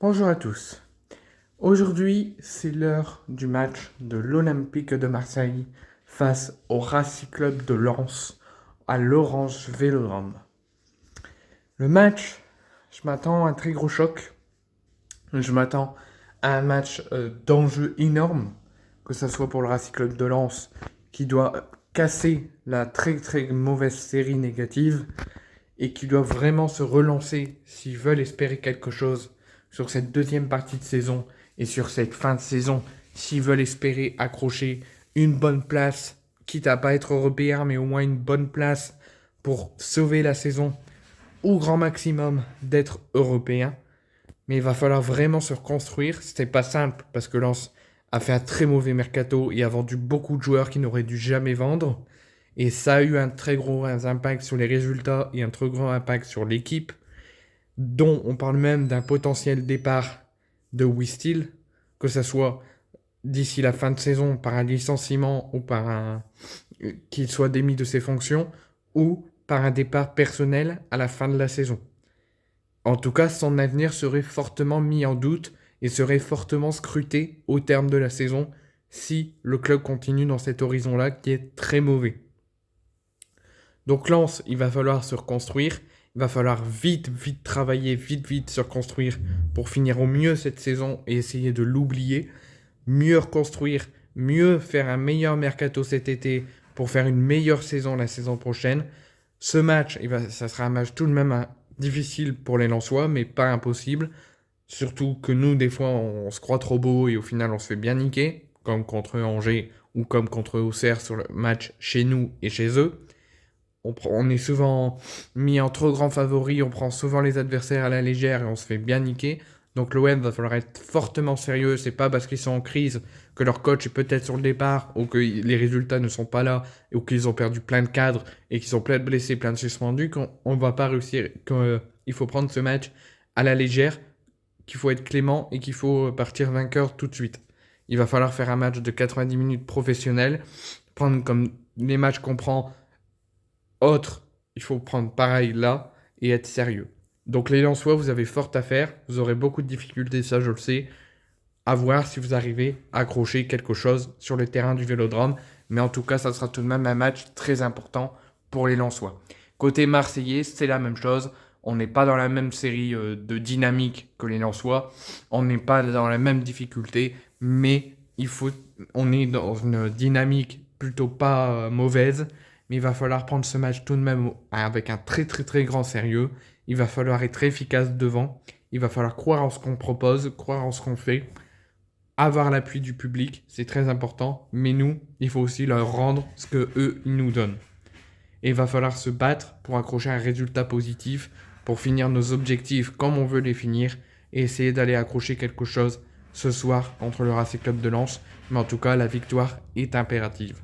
Bonjour à tous. Aujourd'hui, c'est l'heure du match de l'Olympique de Marseille face au Racing Club de Lens à l'Orange Vélodrome. Le match, je m'attends à un très gros choc. Je m'attends à un match d'enjeu énorme, que ce soit pour le Racing Club de Lens qui doit casser la très très mauvaise série négative et qui doivent vraiment se relancer s'ils veulent espérer quelque chose sur cette deuxième partie de saison et sur cette fin de saison, s'ils veulent espérer accrocher une bonne place, quitte à pas être européen, mais au moins une bonne place pour sauver la saison au grand maximum d'être européen. Mais il va falloir vraiment se reconstruire. C'était pas simple parce que Lens a fait un très mauvais mercato et a vendu beaucoup de joueurs qui n'auraient dû jamais vendre. Et ça a eu un très gros impact sur les résultats et un très gros impact sur l'équipe, dont on parle même d'un potentiel départ de Wistil, que ce soit d'ici la fin de saison par un licenciement ou par qu'il soit démis de ses fonctions, ou par un départ personnel à la fin de la saison. En tout cas, son avenir serait fortement mis en doute et serait fortement scruté au terme de la saison si le club continue dans cet horizon-là qui est très mauvais. Donc Lens, il va falloir se reconstruire, il va falloir vite travailler, vite se reconstruire pour finir au mieux cette saison et essayer de l'oublier, mieux reconstruire, mieux faire un meilleur mercato cet été pour faire une meilleure saison la saison prochaine. Ce match, ça sera un match tout de même difficile pour les Lensois, mais pas impossible. Surtout que nous, des fois, on se croit trop beau et au final, on se fait bien niquer, comme contre Angers ou comme contre Auxerre sur le match chez nous et chez eux. On est souvent mis en trop grand favori, on prend souvent les adversaires à la légère et on se fait bien niquer. Donc l'OM va falloir être fortement sérieux. C'est pas parce qu'ils sont en crise que leur coach est peut-être sur le départ ou que les résultats ne sont pas là ou qu'ils ont perdu plein de cadres et qu'ils sont plein de blessés, plein de suspendus qu'on va pas réussir. Qu'il faut prendre ce match à la légère, qu'il faut être clément et qu'il faut partir vainqueur tout de suite. Il va falloir faire un match de 90 minutes professionnel, prendre comme les matchs qu'on prend autres, il faut prendre pareil là et être sérieux. Donc les Lensois, vous avez fort à faire, vous aurez beaucoup de difficultés, ça je le sais, à voir si vous arrivez à accrocher quelque chose sur le terrain du Vélodrome, mais en tout cas, ça sera tout de même un match très important pour les Lensois. Côté Marseillais, c'est la même chose, on n'est pas dans la même série de dynamique que les Lensois, on n'est pas dans la même difficulté, mais on est dans une dynamique plutôt pas mauvaise, mais il va falloir prendre ce match tout de même avec un très grand sérieux. Il va falloir être efficace devant. Il va falloir croire en ce qu'on propose, croire en ce qu'on fait, avoir l'appui du public, c'est très important. Mais nous, il faut aussi leur rendre ce que eux ils nous donnent. Et il va falloir se battre pour accrocher un résultat positif, pour finir nos objectifs comme on veut les finir et essayer d'aller accrocher quelque chose ce soir contre le Racing Club de Lens. Mais en tout cas, la victoire est impérative.